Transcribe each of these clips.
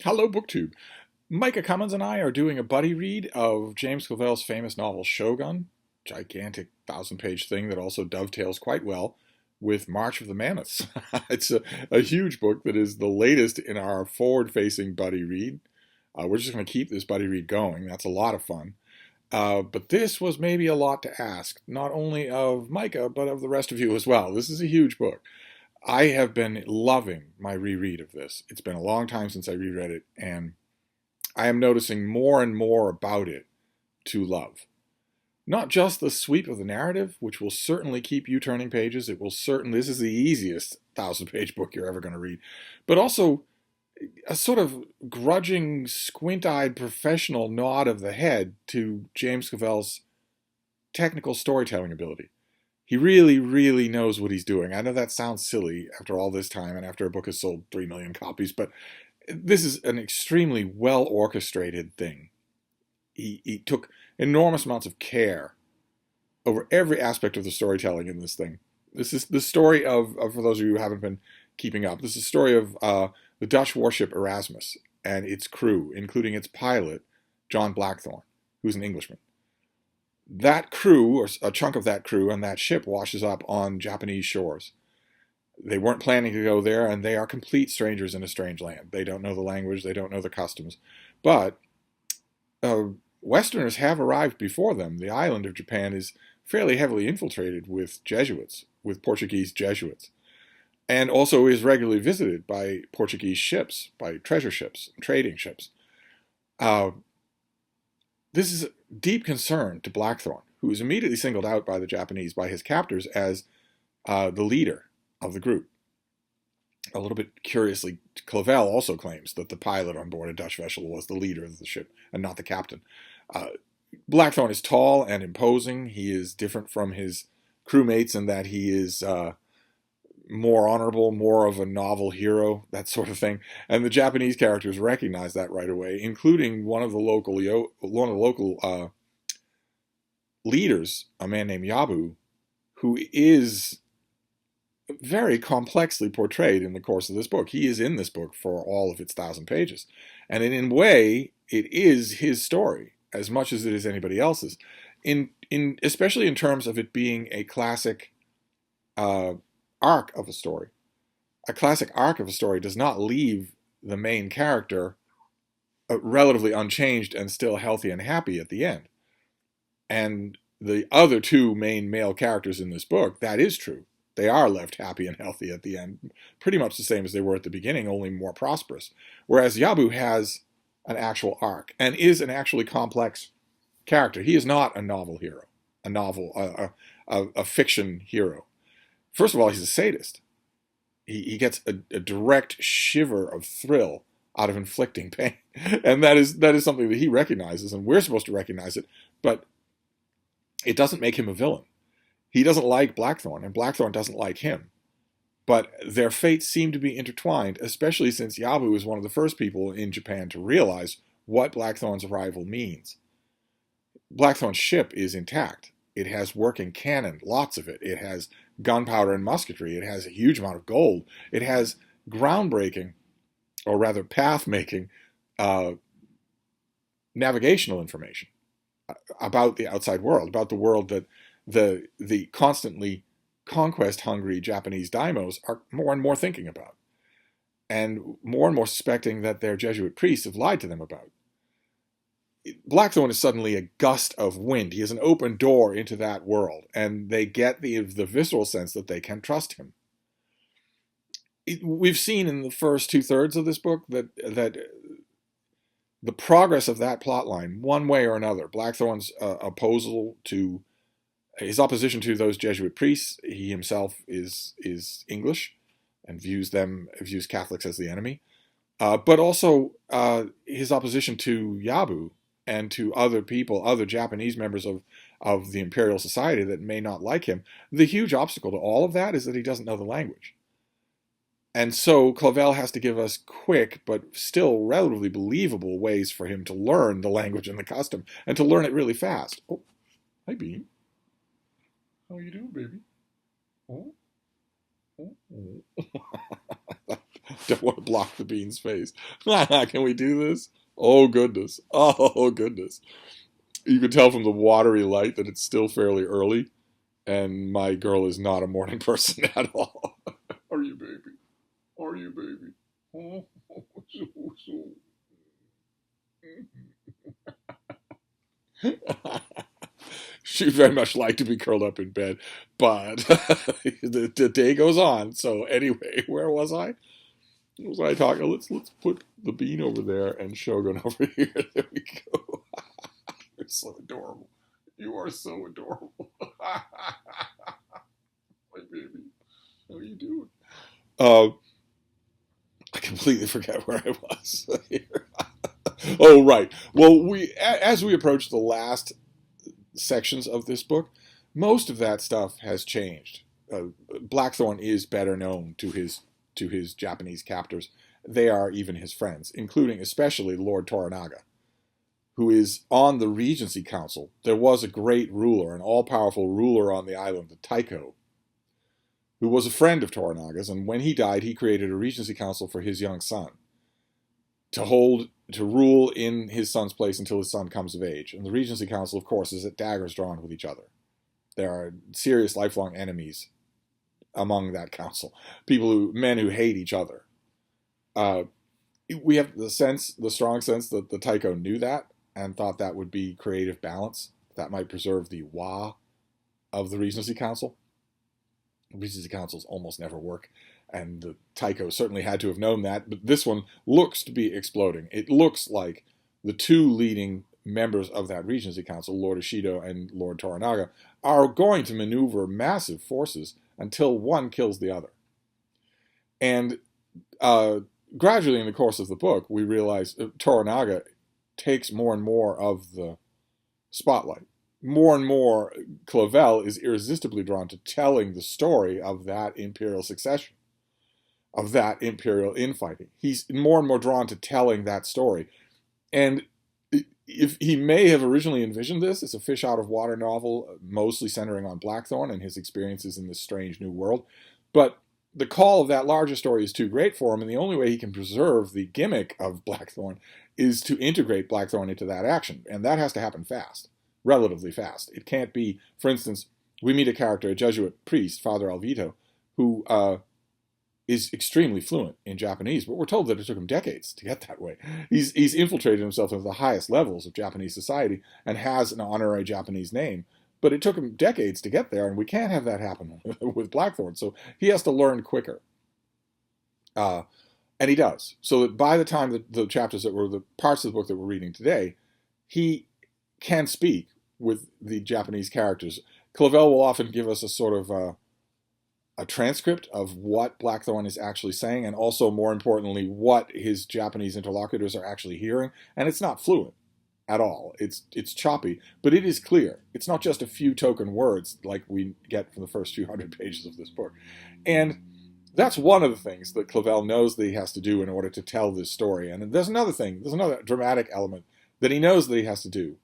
Hello, BookTube. Micah Cummins and I are doing a buddy read of James Clavell's famous novel Shogun, gigantic 1,000-page thing that also dovetails quite well with March of the Mammoths. It's a huge book that is the latest in our forward-facing buddy read. We're just going to keep this buddy read going. That's a lot of fun. But this was maybe a lot to ask, not only of Micah, but of the rest of you as well. This is a huge book. I have been loving my reread of this. It's been a long time since I reread it, and I am noticing more and more about it to love. Not just the sweep of the narrative, which will certainly keep you turning pages. It will certainly, this is the easiest 1,000-page book you're ever going to read, but also a sort of grudging, squint-eyed professional nod of the head to James Clavell's technical storytelling ability. He really, really knows what he's doing. I know that sounds silly after all this time and after a book has sold 3 million copies, but this is an extremely well-orchestrated thing. He took enormous amounts of care over every aspect of the storytelling in this thing. This is the story of for those of you who haven't been keeping up, this is the story of the Dutch warship Erasmus and its crew, including its pilot, John Blackthorne, who's an Englishman. That crew, or a chunk of that crew, and that ship washes up on Japanese shores. They weren't planning to go there, and they are complete strangers in a strange land. They don't know the language, they don't know the customs. But Westerners have arrived before them. The island of Japan is fairly heavily infiltrated with Jesuits, with Portuguese Jesuits, and also is regularly visited by Portuguese ships, by treasure ships, trading ships. This is a deep concern to Blackthorne, who is immediately singled out by the Japanese, by his captors, as the leader of the group. A little bit curiously, Clavell also claims that the pilot on board a Dutch vessel was the leader of the ship and not the captain. Blackthorne is tall and imposing. He is different from his crewmates in that he is more honorable, more of a novel hero, that sort of thing. And the Japanese characters recognize that right away, including one of the local leaders, a man named Yabu, who is very complexly portrayed in the course of this book. He is in this book for all of its 1,000 pages. And in a way, it is his story as much as it is anybody else's. Especially in terms of it being a classic arc of a story. A classic arc of a story does not leave the main character relatively unchanged and still healthy and happy at the end. And the other two main male characters in this book, that is true. They are left happy and healthy at the end, pretty much the same as they were at the beginning, only more prosperous. Whereas Yabu has an actual arc and is an actually complex character. He is not a novel hero, a fiction hero. First of all, he's a sadist. He gets a direct shiver of thrill out of inflicting pain, and that is something that he recognizes, and we're supposed to recognize it. But it doesn't make him a villain. He doesn't like Blackthorne, and Blackthorne doesn't like him. But their fates seem to be intertwined, especially since Yabu is one of the first people in Japan to realize what Blackthorne's arrival means. Blackthorne's ship is intact. It has working cannon, lots of it. It has gunpowder and musketry. It has a huge amount of gold. It has groundbreaking, or rather path-making, navigational information about the outside world, about the world that the constantly conquest-hungry Japanese daimos are more and more thinking about, and more suspecting that their Jesuit priests have lied to them about. Blackthorne is suddenly a gust of wind. He is an open door into that world, and they get the visceral sense that they can trust him. We've seen in the first 2/3 of this book that the progress of that plot line, one way or another, Blackthorne's his opposition to those Jesuit priests. He himself is English and views Catholics as the enemy, but also his opposition to Yabu and to other people, other Japanese members of the Imperial Society that may not like him. The huge obstacle to all of that is that he doesn't know the language. And so Clavell has to give us quick, but still relatively believable ways for him to learn the language and the custom, and to learn it really fast. Oh, hi, Bean. How you doing, baby? Oh, oh, oh. Don't want to block the bean's face. Can we do this? Oh, goodness. Oh, goodness. You can tell from the watery light that it's still fairly early, and my girl is not a morning person at all. Are you, baby? Are you, baby? Oh, She'd very much like to be curled up in bed, but the day goes on. So anyway, where was I? What was I talking? Let's put the bean over there and Shogun over here. There we go. You're so adorable. You are so adorable. My baby. How are you doing? I completely forget where I was here. Oh, right. Well, as we approach the last sections of this book, most of that stuff has changed. Blackthorne is better known to his Japanese captors. They are even his friends, including especially Lord Toranaga, who is on the Regency Council. There was a great ruler, an all-powerful ruler on the island, the Taiko, who was a friend of Toranaga's, and when he died, he created a Regency Council for his young son to rule in his son's place until his son comes of age. And the Regency Council, of course, is at daggers drawn with each other. There are serious lifelong enemies among that council. Men who hate each other. We have the strong sense that the Taiko knew that and thought that would be creative balance. That might preserve the wa of the Regency Council. The Regency Councils almost never work, and the Taiko certainly had to have known that, but this one looks to be exploding. It looks like the two leading members of that Regency Council, Lord Ishido and Lord Toranaga, are going to maneuver massive forces until one kills the other. And gradually in the course of the book, we realize Toranaga takes more and more of the spotlight. More and more, Clavel is irresistibly drawn to telling the story of that imperial succession, of that imperial infighting. He's more and more drawn to telling that story. And if he may have originally envisioned this as a fish-out-of-water novel, mostly centering on Blackthorne and his experiences in this strange new world, but the call of that larger story is too great for him, and the only way he can preserve the gimmick of Blackthorne is to integrate Blackthorne into that action, and that has to happen fast. Relatively fast. It can't be, for instance, we meet a character, a Jesuit priest, Father Alvito, who is extremely fluent in Japanese, but we're told that it took him decades to get that way. He's infiltrated himself into the highest levels of Japanese society and has an honorary Japanese name, but it took him decades to get there, and we can't have that happen with Blackthorne, so he has to learn quicker. And he does. So that by the time that the chapters that were the parts of the book that we're reading today, he can speak with the Japanese characters. Clavel will often give us a sort of a transcript of what Blackthorne is actually saying, and also, more importantly, what his Japanese interlocutors are actually hearing. And it's not fluent at all. It's choppy, but it is clear. It's not just a few token words like we get from the first few hundred pages of this book. And that's one of the things that Clavel knows that he has to do in order to tell this story. And there's another dramatic element that he knows that he has to do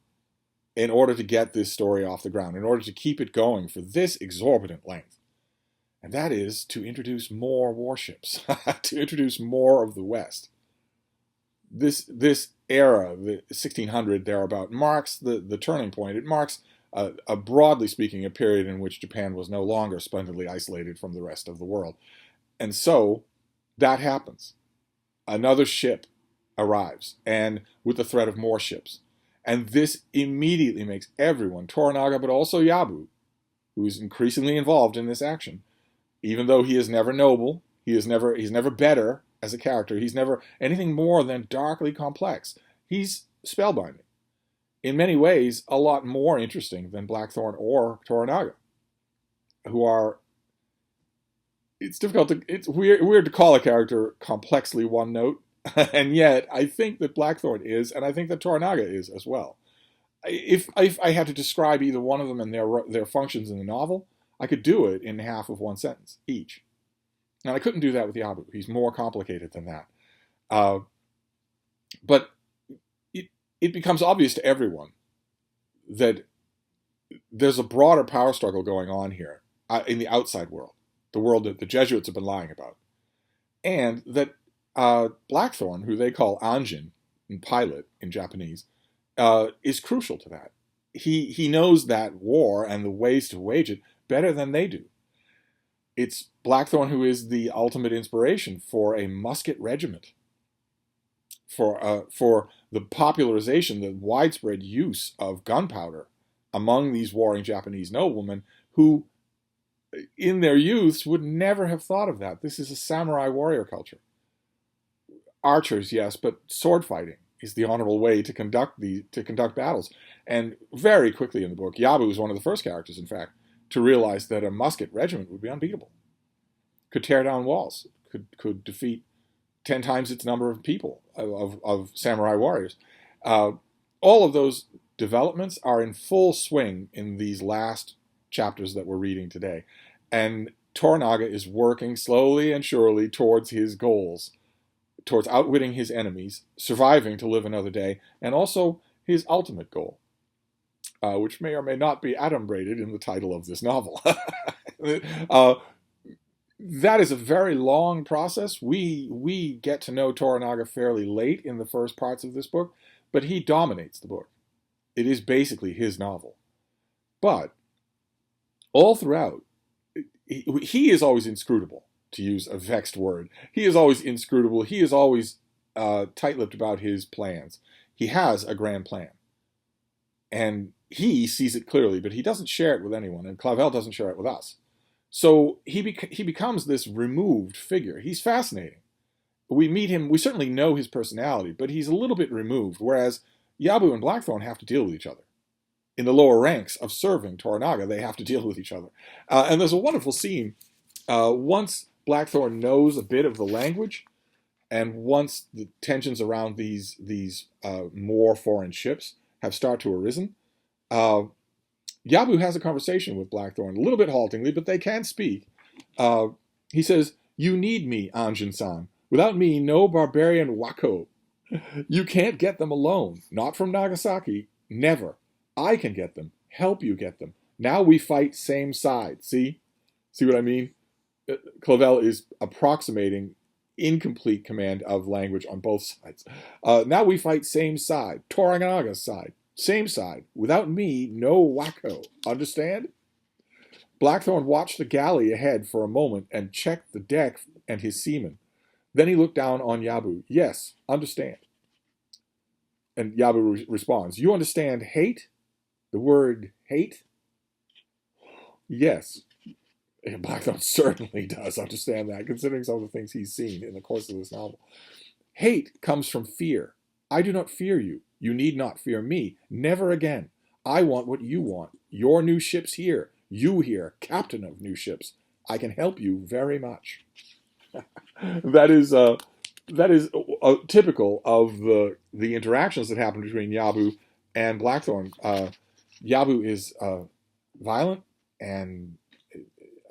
in order to get this story off the ground, in order to keep it going for this exorbitant length. And that is to introduce more warships, to introduce more of the West. This era, the 1600 thereabout, marks the turning point. It marks, broadly speaking, a period in which Japan was no longer splendidly isolated from the rest of the world. And so that happens. Another ship arrives, and with the threat of more ships. And this immediately makes everyone, Toranaga, but also Yabu, who is increasingly involved in this action, even though he is never noble, he's never better as a character, he's never anything more than darkly complex. He's spellbinding. In many ways, a lot more interesting than Blackthorne or Toranaga, who are... It's weird to call a character complexly one note, and yet I think that Blackthorne is, and I think that Toranaga is as well. If I had to describe either one of them and their functions in the novel, I could do it in half of one sentence each. And I couldn't do that with Yabu. He's more complicated than that. But it becomes obvious to everyone that there's a broader power struggle going on here in the outside world, the world that the Jesuits have been lying about. and that Blackthorne, who they call Anjin, in pilot in Japanese, is crucial to that. He knows that war and the ways to wage it better than they do. It's Blackthorne who is the ultimate inspiration for a musket regiment, for the popularization, the widespread use of gunpowder among these warring Japanese noblemen who, in their youths, would never have thought of that. This is a samurai warrior culture. Archers, yes, but sword fighting is the honorable way to conduct battles. And very quickly in the book, Yabu is one of the first characters, in fact, to realize that a musket regiment would be unbeatable, could tear down walls, could defeat 10 times its number of people, of samurai warriors. All of those developments are in full swing in these last chapters that we're reading today. And Toranaga is working slowly and surely towards his goals, towards outwitting his enemies, surviving to live another day, and also his ultimate goal, which may or may not be adumbrated in the title of this novel. That is a very long process. We get to know Toranaga fairly late in the first parts of this book, but he dominates the book. It is basically his novel. But all throughout, he is always inscrutable, to use a vexed word. He is always inscrutable. He is always tight-lipped about his plans. He has a grand plan. And he sees it clearly, but he doesn't share it with anyone, and Clavel doesn't share it with us. So he becomes this removed figure. He's fascinating. We meet him, we certainly know his personality, but he's a little bit removed, whereas Yabu and Blackthorne have to deal with each other. In the lower ranks of serving Toranaga, they have to deal with each other. And there's a wonderful scene. Once Blackthorne knows a bit of the language, and once the tensions around these more foreign ships have started to arisen, Yabu has a conversation with Blackthorne, a little bit haltingly, but they can speak. He says, "You need me, Anjin-san. Without me, no barbarian wako. You can't get them alone. Not from Nagasaki. Never. I can get them. Help you get them. Now we fight same side. See? See what I mean?" Clavel is approximating incomplete command of language on both sides. Now we fight same side. Toranaga's side. Same side. Without me, no wako. Understand? Blackthorne watched the galley ahead for a moment and checked the deck and his seamen. Then he looked down on Yabu. "Yes, understand." And Yabu responds, "You understand hate? The word hate?" "Yes." And Blackthorne certainly does understand that, considering some of the things he's seen in the course of this novel. "Hate comes from fear. I do not fear you. You need not fear me. Never again. I want what you want. Your new ship's here. You here, captain of new ships. I can help you very much." That is typical of the interactions that happen between Yabu and Blackthorne. Yabu is violent and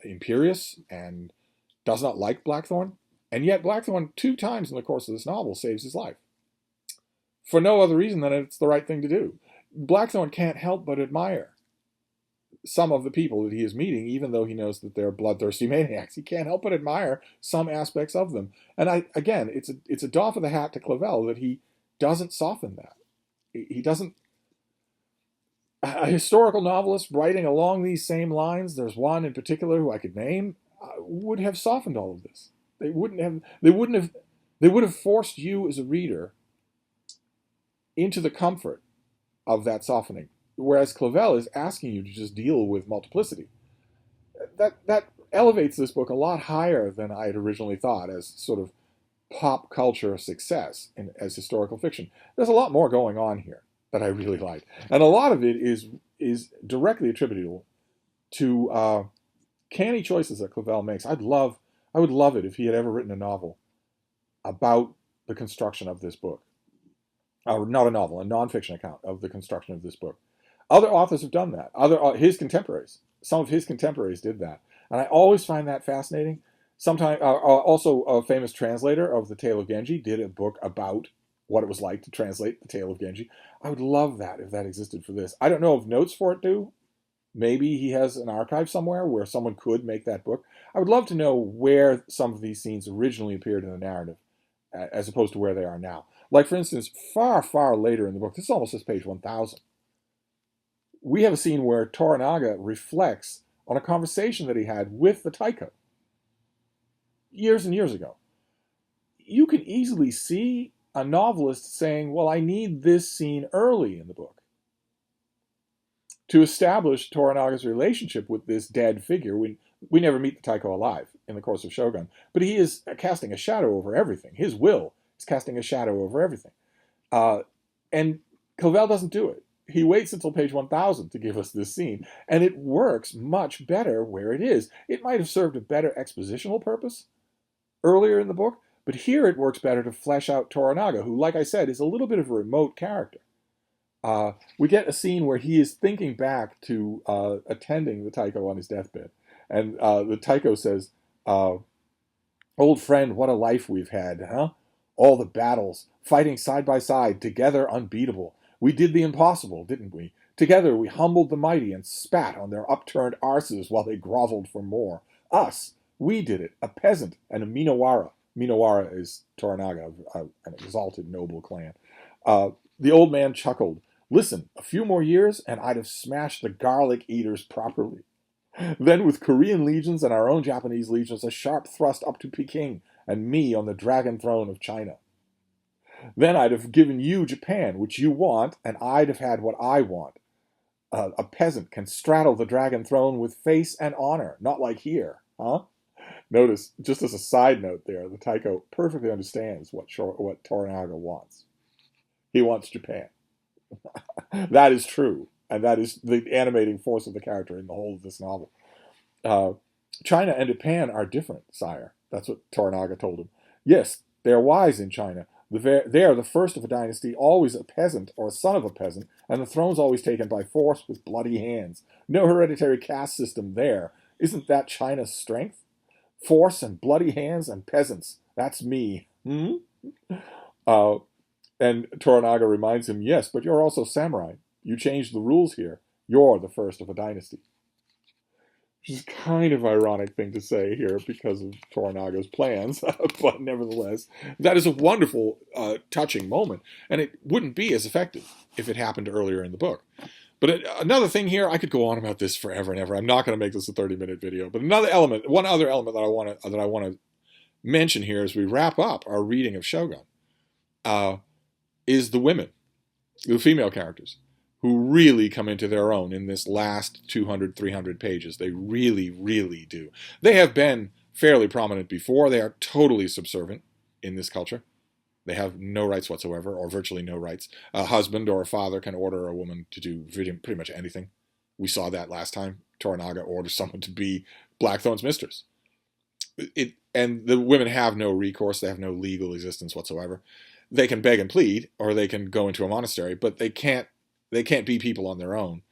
imperious and does not like Blackthorne, and yet Blackthorne 2 times in the course of this novel saves his life. For no other reason than it's the right thing to do. Blackthorne can't help but admire some of the people that he is meeting, even though he knows that they're bloodthirsty maniacs. He can't help but admire some aspects of them. And again, it's a doff of the hat to Clavel that he doesn't soften that. He doesn't. A historical novelist writing along these same lines, there's one in particular who I could name, would have softened all of this. They would have forced you as a reader into the comfort of that softening. Whereas Clavel is asking you to just deal with multiplicity. That elevates this book a lot higher than I had originally thought as sort of pop culture success as historical fiction. There's a lot more going on here that I really like. And a lot of it is directly attributable to canny choices that Clavel makes. I would love it if he had ever written a novel about the construction of this book. Not a novel, a nonfiction account of the construction of this book. Other authors have done that. His contemporaries. Some of his contemporaries did that. And I always find that fascinating. Sometimes, also a famous translator of The Tale of Genji did a book about what it was like to translate The Tale of Genji. I would love that if that existed for this. I don't know if notes for it do, Maybe he has an archive somewhere where someone could make that book. I would love to know where some of these scenes originally appeared in the narrative, as opposed to where they are now. Like, for instance, far, far later in the book, this is almost page 1000, we have a scene where Toranaga reflects on a conversation that he had with the Taiko years and years ago. You can easily see a novelist saying, well, I need this scene early in the book to establish Toranaga's relationship with this dead figure. We never meet the Taiko alive in the course of Shogun, but he is casting a shadow over everything. His will is casting a shadow over everything. And Clavell doesn't do it. He waits until page 1000 to give us this scene, and it works much better where it is. It might have served a better expositional purpose earlier in the book, but here it works better to flesh out Toranaga, who, like I said, is a little bit of a remote character. We get a scene where he is thinking back to attending the Taiko on his deathbed, and the Taiko says, old friend, what a life we've had, huh? All the battles, fighting side by side, together unbeatable. We did the impossible, didn't we? Together we humbled the mighty and spat on their upturned arses while they groveled for more. Us, we did it, a peasant and a Minowara. Minowara is Toranaga, an exalted noble clan. The old man chuckled. Listen, a few more years and I'd have smashed the garlic eaters properly. Then with Korean legions and our own Japanese legions, a sharp thrust up to Peking, and me on the dragon throne of China. Then I'd have given you Japan, which you want, and I'd have had what I want. A peasant can straddle the dragon throne with face and honor, not like here, huh? Notice, just as a side note there, the Taiko perfectly understands what Toranaga wants. He wants Japan. That is true, and that is the animating force of the character in the whole of this novel. China and Japan are different, sire. That's what Toranaga told him. Yes, they are wise in China. They are the first of a dynasty, always a peasant or a son of a peasant, and the throne's always taken by force with bloody hands. No hereditary caste system there. Isn't that China's strength? Force and bloody hands and peasants. That's me. Hmm? And Toranaga reminds him, yes, but you're also samurai. You changed the rules here. You're the first of a dynasty. Which is kind of ironic thing to say here because of Toranaga's plans, but nevertheless, that is a wonderful, touching moment, and it wouldn't be as effective if it happened earlier in the book. But another thing here, I could go on about this forever and ever. I'm not going to make this a 30-minute video, but one other element that I want to mention here as we wrap up our reading of Shogun, is the women, the female characters, who really come into their own in this last 200, 300 pages. They really, really do. They have been fairly prominent before. They are totally subservient in this culture. They have no rights whatsoever, or virtually no rights. A husband or a father can order a woman to do pretty much anything. We saw that last time. Toranaga orders someone to be Blackthorne's mistress. And the women have no recourse. They have no legal existence whatsoever. They can beg and plead, or they can go into a monastery, but they can't be people on their own.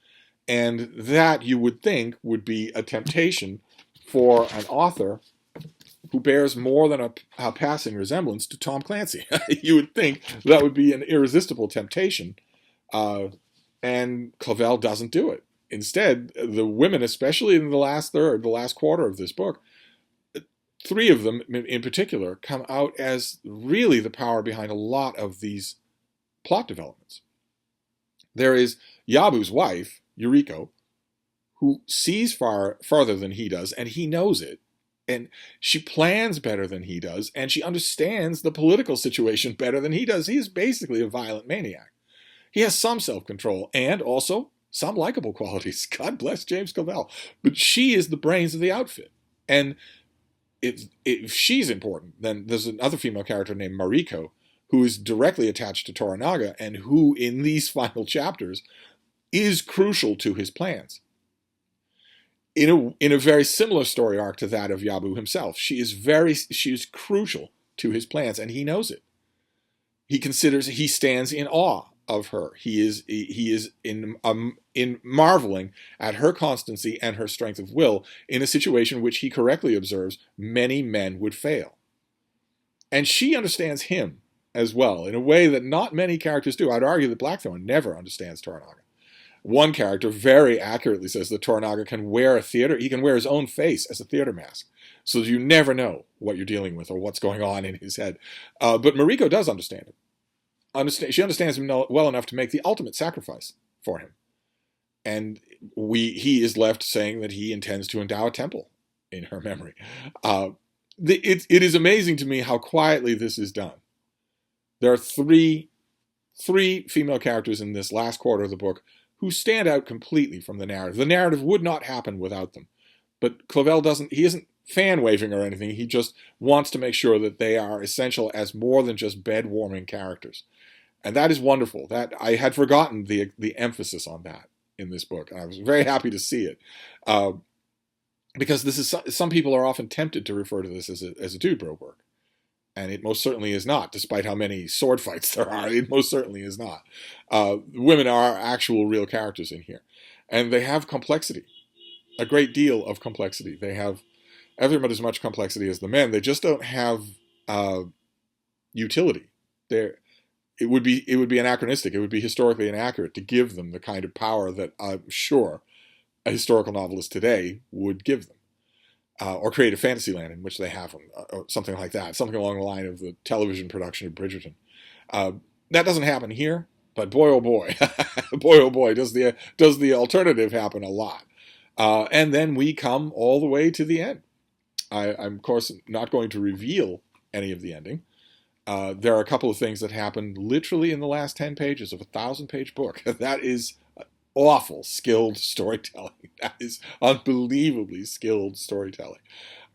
And that, you would think, would be a temptation for an author who bears more than a passing resemblance to Tom Clancy. You would think that would be an irresistible temptation. And Clavell doesn't do it. Instead, the women, especially in the last quarter of this book, three of them in particular, come out as really the power behind a lot of these plot developments. There is Yabu's wife, Yuriko, who sees farther than he does, and he knows it. And she plans better than he does, and she understands the political situation better than he does. He is basically a violent maniac. He has some self-control and also some likable qualities. God bless James Clavell. But she is the brains of the outfit. And if she's important, then there's another female character named Mariko, who is directly attached to Toranaga and who, in these final chapters, is crucial to his plans. In a very similar story arc to that of Yabu himself, she is crucial to his plans, and he knows it. He stands in awe of her. He is in marveling at her constancy and her strength of will in a situation which he correctly observes many men would fail. And she understands him as well in a way that not many characters do. I'd argue that Blackthorne never understands Toranaga. One character very accurately says that Toranaga can wear he can wear his own face as a theater mask. So you never know what you're dealing with or what's going on in his head. But Mariko does understand him. She understands him well enough to make the ultimate sacrifice for him. And he is left saying that he intends to endow a temple in her memory. It is amazing to me how quietly this is done. There are three female characters in this last quarter of the book who stand out completely from the narrative. The narrative would not happen without them. But Clavell he isn't fan-waving or anything. He just wants to make sure that they are essential as more than just bed-warming characters. And that is wonderful. That I had forgotten the emphasis on that in this book. And I was very happy to see it. Because this is some people are often tempted to refer to this as a dude bro work. And it most certainly is not, despite how many sword fights there are. It most certainly is not. Women are actual real characters in here. And they have complexity. A great deal of complexity. They have every bit as much complexity as the men. They just don't have utility. It would be anachronistic. It would be historically inaccurate to give them the kind of power that I'm sure a historical novelist today would give them. Or create a fantasy land in which they have them, or something like that. Something along the line of the television production of Bridgerton. That doesn't happen here, but boy oh boy, boy oh boy, does the alternative happen a lot. And then we come all the way to the end. I'm of course not going to reveal any of the ending. There are a couple of things that happen literally in the last 10 pages of a 1,000-page book. That is awful skilled storytelling. That is unbelievably skilled storytelling.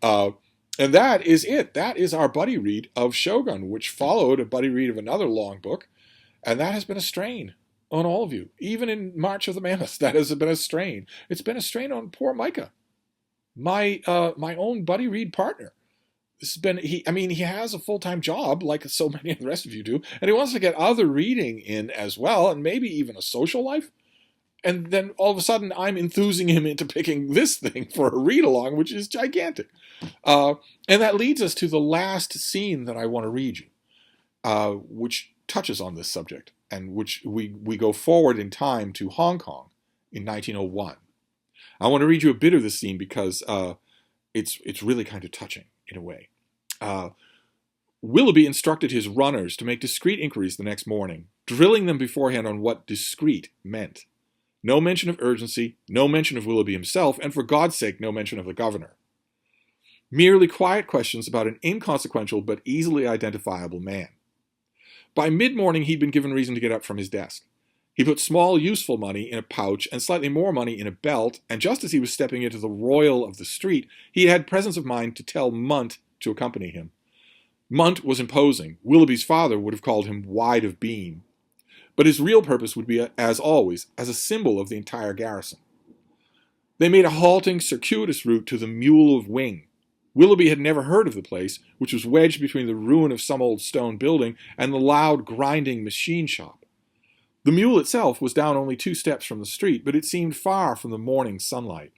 And that is it. That is our buddy read of Shogun, which followed a buddy read of another long book. And that has been a strain on all of you. Even in March of the Mammoth, that has been a strain. It's been a strain on poor Micah, my own buddy read partner. This has been, he has a full-time job like so many of the rest of you do. And he wants to get other reading in as well, and maybe even a social life. And then all of a sudden, I'm enthusing him into picking this thing for a read-along, which is gigantic. And that leads us to the last scene that I want to read you, which touches on this subject, and which we go forward in time to Hong Kong in 1901. I want to read you a bit of this scene because it's really kind of touching in a way. Willoughby instructed his runners to make discreet inquiries the next morning, drilling them beforehand on what discreet meant. No mention of urgency, no mention of Willoughby himself, and for God's sake, no mention of the governor. Merely quiet questions about an inconsequential but easily identifiable man. By mid-morning, he'd been given reason to get up from his desk. He put small, useful money in a pouch and slightly more money in a belt, and just as he was stepping into the royal of the street, he had presence of mind to tell Munt to accompany him. Munt was imposing. Willoughby's father would have called him wide of beam. But his real purpose would be, as always, as a symbol of the entire garrison. They made a halting, circuitous route to the Mule of Wing. Willoughby had never heard of the place, which was wedged between the ruin of some old stone building and the loud, grinding machine shop. The Mule itself was down only 2 steps from the street, but it seemed far from the morning sunlight.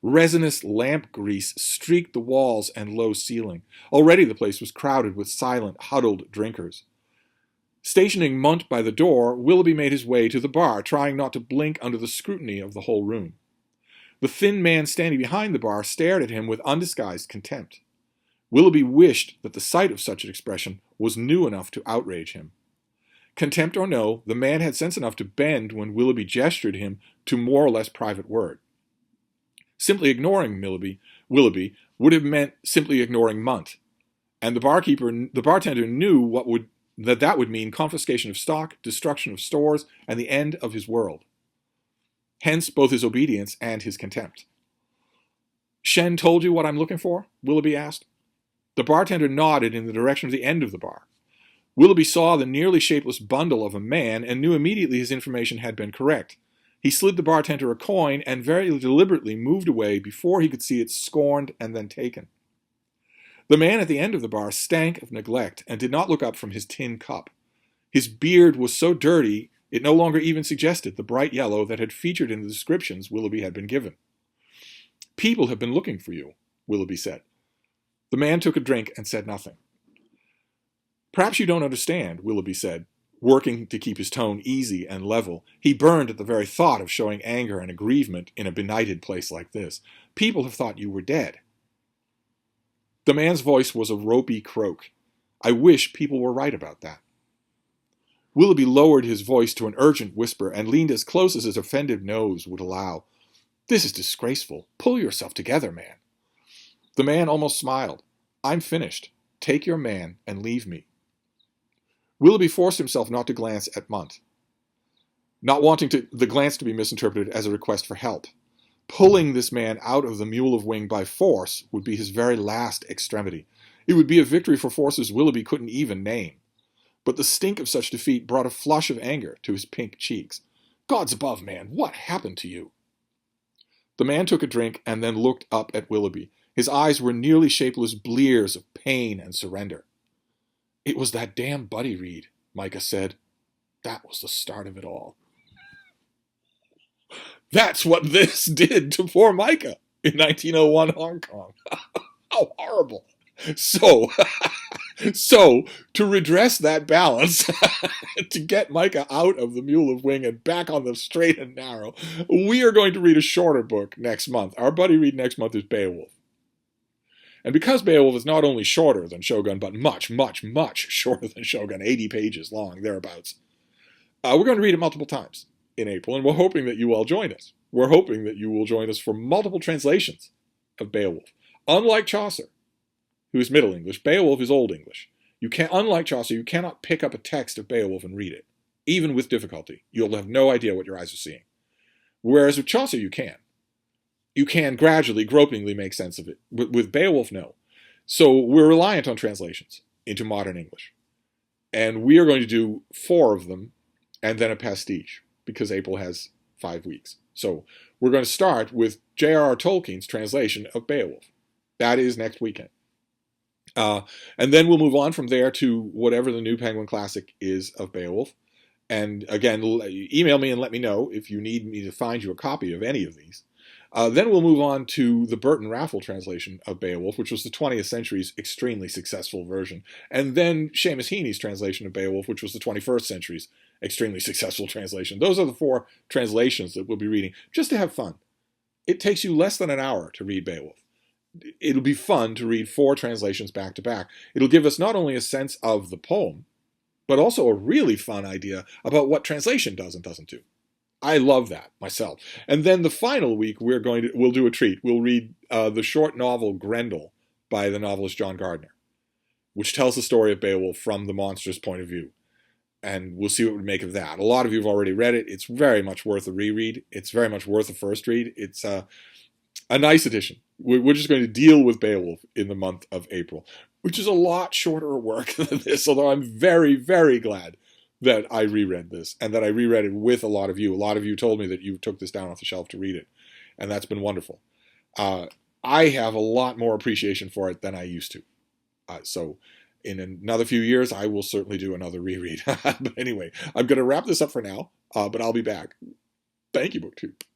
Resinous lamp grease streaked the walls and low ceiling. Already the place was crowded with silent, huddled drinkers. Stationing Munt by the door, Willoughby made his way to the bar, trying not to blink under the scrutiny of the whole room. The thin man standing behind the bar stared at him with undisguised contempt. Willoughby wished that the sight of such an expression was new enough to outrage him. Contempt or no, the man had sense enough to bend when Willoughby gestured him to more or less private word. Simply ignoring Willoughby would have meant simply ignoring Munt, and the bartender knew that would mean confiscation of stock, destruction of stores, and the end of his world. Hence both his obedience and his contempt. "Shen told you what I'm looking for?" Willoughby asked. The bartender nodded in the direction of the end of the bar. Willoughby saw the nearly shapeless bundle of a man and knew immediately his information had been correct. He slid the bartender a coin and very deliberately moved away before he could see it scorned and then taken. The man at the end of the bar stank of neglect and did not look up from his tin cup. His beard was so dirty it no longer even suggested the bright yellow that had featured in the descriptions Willoughby had been given. "People have been looking for you," Willoughby said. The man took a drink and said nothing. "Perhaps you don't understand," Willoughby said. Working to keep his tone easy and level, he burned at the very thought of showing anger and aggrievement in a benighted place like this. People have thought you were dead. The man's voice was a ropey croak. I wish people were right about that. Willoughby lowered his voice to an urgent whisper and leaned as close as his offended nose would allow. This is disgraceful. Pull yourself together, man. The man almost smiled. I'm finished. Take your man and leave me. Willoughby forced himself not to glance at Munt, not wanting the glance to be misinterpreted as a request for help. Pulling this man out of the Mule of Wing by force would be his very last extremity. It would be a victory for forces Willoughby couldn't even name. But the stink of such defeat brought a flush of anger to his pink cheeks. Gods above, man, what happened to you? The man took a drink and then looked up at Willoughby. His eyes were nearly shapeless blears of pain and surrender. It was that damn buddy read, Micah said. That was the start of it all. That's what this did to poor Micah in 1901 Hong Kong. How horrible. So, to redress that balance, to get Micah out of the Mule of Wing and back on the straight and narrow, we are going to read a shorter book next month. Our buddy read next month is Beowulf. And because Beowulf is not only shorter than Shogun, but much, much, much shorter than Shogun, 80 pages long, thereabouts, we're going to read it multiple times in April, and we're hoping that you all join us. We're hoping that you will join us for multiple translations of Beowulf. Unlike Chaucer, who is Middle English, Beowulf is Old English. Unlike Chaucer, you cannot pick up a text of Beowulf and read it. Even with difficulty, you'll have no idea what your eyes are seeing. Whereas with Chaucer, you can. You can gradually, gropingly make sense of it. With Beowulf, no. So we're reliant on translations into modern English. And we are going to do 4 of them and then a pastiche, because April has 5 weeks. So we're going to start with J.R.R. Tolkien's translation of Beowulf. That is next weekend. And then we'll move on from there to whatever the new Penguin Classic is of Beowulf. And again, email me and let me know if you need me to find you a copy of any of these. Then we'll move on to the Burton Raffles translation of Beowulf, which was the 20th century's extremely successful version. And then Seamus Heaney's translation of Beowulf, which was the 21st century's extremely successful translation. Those are the 4 translations that we'll be reading, just to have fun. It takes you less than an hour to read Beowulf. It'll be fun to read 4 translations back to back. It'll give us not only a sense of the poem, but also a really fun idea about what translation does and doesn't do. I love that myself. And then the final week, we'll do a treat. We'll read the short novel Grendel by the novelist John Gardner, which tells the story of Beowulf from the monster's point of view. And we'll see what we make of that. A lot of you have already read it. It's very much worth a reread. It's very much worth a first read. It's a nice addition. We're just going to deal with Beowulf in the month of April, which is a lot shorter work than this, although I'm very, very glad that I reread this, and that I reread it with a lot of you. A lot of you told me that you took this down off the shelf to read it, and that's been wonderful. I have a lot more appreciation for it than I used to. So in another few years, I will certainly do another reread. But anyway, I'm going to wrap this up for now, but I'll be back. Thank you, BookTube.